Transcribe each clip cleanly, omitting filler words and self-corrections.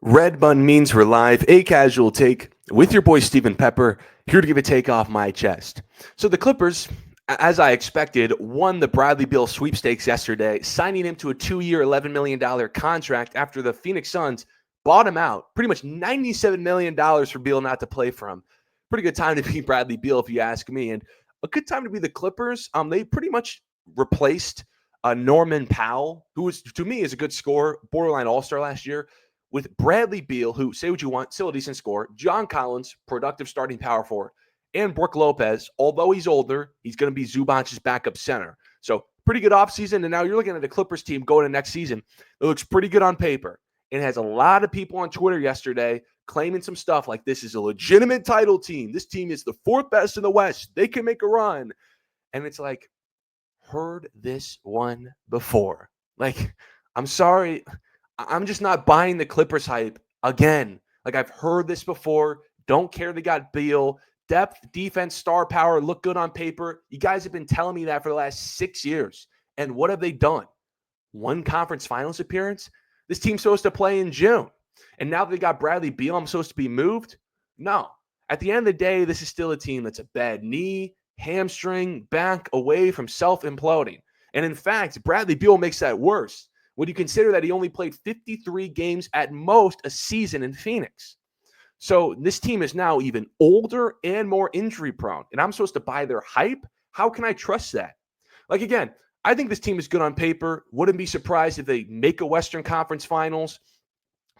Red Bun means we're live, a casual take with your boy Stephen Pepper, here to give a take off my chest. So the Clippers, as I expected, won the Bradley Beal sweepstakes yesterday, signing him to a 2-year, $11 million contract after the Phoenix Suns bought him out. Pretty much $97 million for Beal not to play for him. Pretty good time to be Bradley Beal, if you ask me, and a good time to be the Clippers. They pretty much replaced Norman Powell, who was, to me, is a good scorer, borderline all-star last year, with Bradley Beal, who, say what you want, still a decent scorer, John Collins, productive starting power forward, and Brook Lopez. Although he's older, he's going to be Zubac's backup center. So pretty good offseason. And now you're looking at the Clippers team going to next season. It looks pretty good on paper. And it has a lot of people on Twitter yesterday claiming some stuff like this is a legitimate title team. This team is the fourth best in the West. They can make a run. And it's like, heard this one before. Like, I'm sorry. I'm just not buying the Clippers hype again. Like, I've heard this before. Don't care they got Beal. Depth, defense, star power, look good on paper. You guys have been telling me that for the last 6 years. And what have they done? One conference finals appearance? This team's supposed to play in June. And now that they got Bradley Beal, I'm supposed to be moved? No. At the end of the day, this is still a team that's a bad knee, hamstring, back, away from self-imploding. And in fact, Bradley Beal makes that worse when you consider that he only played 53 games at most a season in Phoenix. So this team is now even older and more injury prone, and I'm supposed to buy their hype? How can I trust that? Like, again, I think this team is good on paper. Wouldn't be surprised if they make a Western Conference Finals.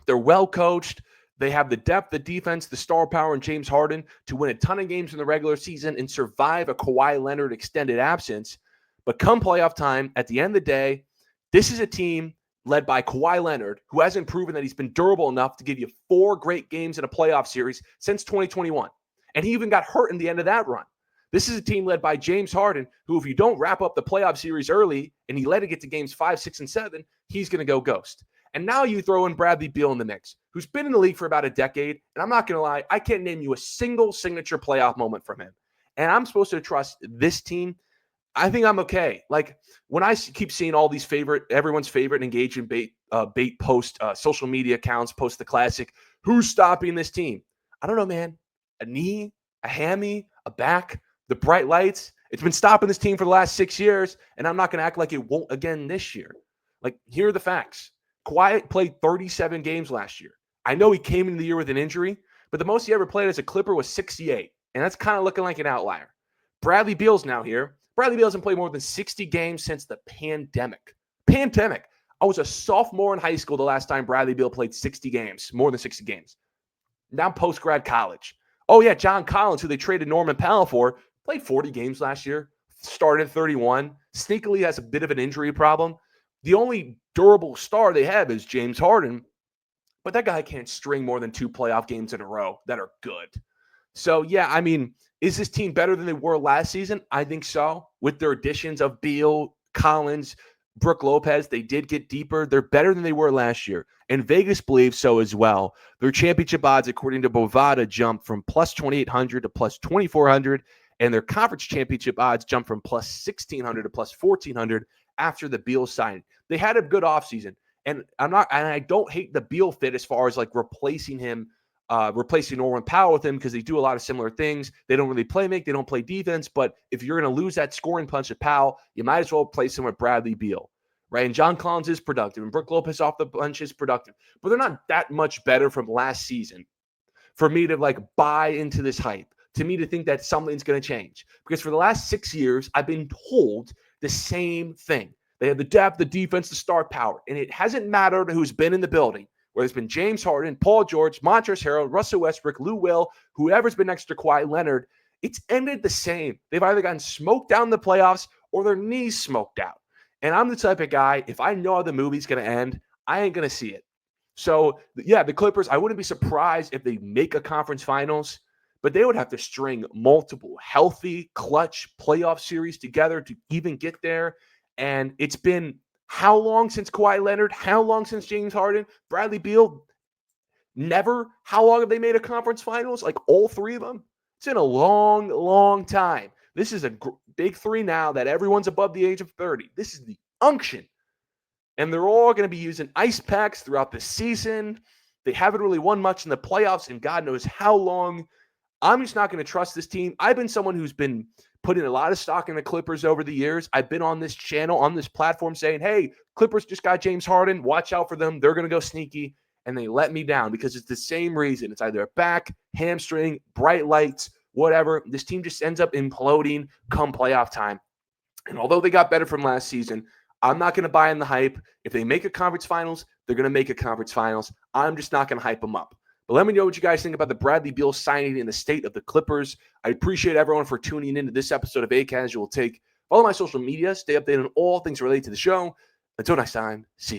They're well coached. They have the depth, the defense, the star power, and James Harden to win a ton of games in the regular season and survive a Kawhi Leonard extended absence. But come playoff time, at the end of the day, this is a team led by Kawhi Leonard, who hasn't proven that he's been durable enough to give you 4 great games in a playoff series since 2021. And he even got hurt in the end of that run. This is a team led by James Harden, who, if you don't wrap up the playoff series early and he let it get to games 5, 6, and 7, he's going to go ghost. And now you throw in Bradley Beal in the mix, who's been in the league for about a decade. And I'm not going to lie, I can't name you a single signature playoff moment from him. And I'm supposed to trust this team. I think I'm okay. Like, when I keep seeing all these everyone's favorite engagement bait post social media accounts post the classic, who's stopping this team? I don't know, man. A knee, a hammy, a back, the bright lights. It's been stopping this team for the last 6 years, and I'm not going to act like it won't again this year. Like, here are the facts. Kawhi played 37 games last year. I know he came into the year with an injury, but the most he ever played as a Clipper was 68, and that's kind of looking like an outlier. Bradley Beal's now here. Bradley Beal hasn't played more than 60 games since the pandemic. I was a sophomore in high school the last time Bradley Beal played 60 games, more than 60 games. Now post-grad college. Oh, yeah, John Collins, who they traded Norman Powell for, played 40 games last year, started 31, sneakily has a bit of an injury problem. The only durable star they have is James Harden, but that guy can't string more than 2 playoff games in a row that are good. So, yeah, I mean, is this team better than they were last season? I think so. With their additions of Beal, Collins, Brook Lopez, they did get deeper. They're better than they were last year. And Vegas believes so as well. Their championship odds, according to Bovada, jumped from plus 2,800 to plus 2,400. And their conference championship odds jumped from plus 1,600 to plus 1,400 after the Beal signing. They had a good offseason. And I don't hate the Beal fit as far as like replacing Norman Powell with him, because they do a lot of similar things. They don't really play make. They don't play defense. But if you're going to lose that scoring punch at Powell, you might as well replace him with Bradley Beal, right? And John Collins is productive, and Brook Lopez off the bench is productive. But they're not that much better from last season for me to like buy into this hype, to me to think that something's going to change. Because for the last 6 years, I've been told the same thing. They have the depth, the defense, the star power. And it hasn't mattered who's been in the building, where there's been James Harden, Paul George, Montrezl Harrell, Russell Westbrook, Lou Will, whoever's been next to Kawhi Leonard. It's ended the same. They've either gotten smoked down in the playoffs or their knees smoked out. And I'm the type of guy, if I know how the movie's going to end, I ain't going to see it. So, yeah, the Clippers, I wouldn't be surprised if they make a conference finals, but they would have to string multiple healthy, clutch playoff series together to even get there. And it's been how long since Kawhi Leonard? How long since James Harden? Bradley Beal? Never. How long have they made a conference finals? Like all 3 of them? It's been a long, long time. This is a big 3 now that everyone's above the age of 30. This is the unction. And they're all going to be using ice packs throughout the season. They haven't really won much in the playoffs in God knows how long. I'm just not going to trust this team. I've been someone who's been putting a lot of stock in the Clippers over the years. I've been on this channel, on this platform saying, hey, Clippers just got James Harden. Watch out for them. They're going to go sneaky. And they let me down because it's the same reason. It's either a back, hamstring, bright lights, whatever. This team just ends up imploding come playoff time. And although they got better from last season, I'm not going to buy in the hype. If they make a conference finals, they're going to make a conference finals. I'm just not going to hype them up. But let me know what you guys think about the Bradley Beal signing in the state of the Clippers. I appreciate everyone for tuning into this episode of A Casual Take. Follow my social media. Stay updated on all things related to the show. Until next time, see you.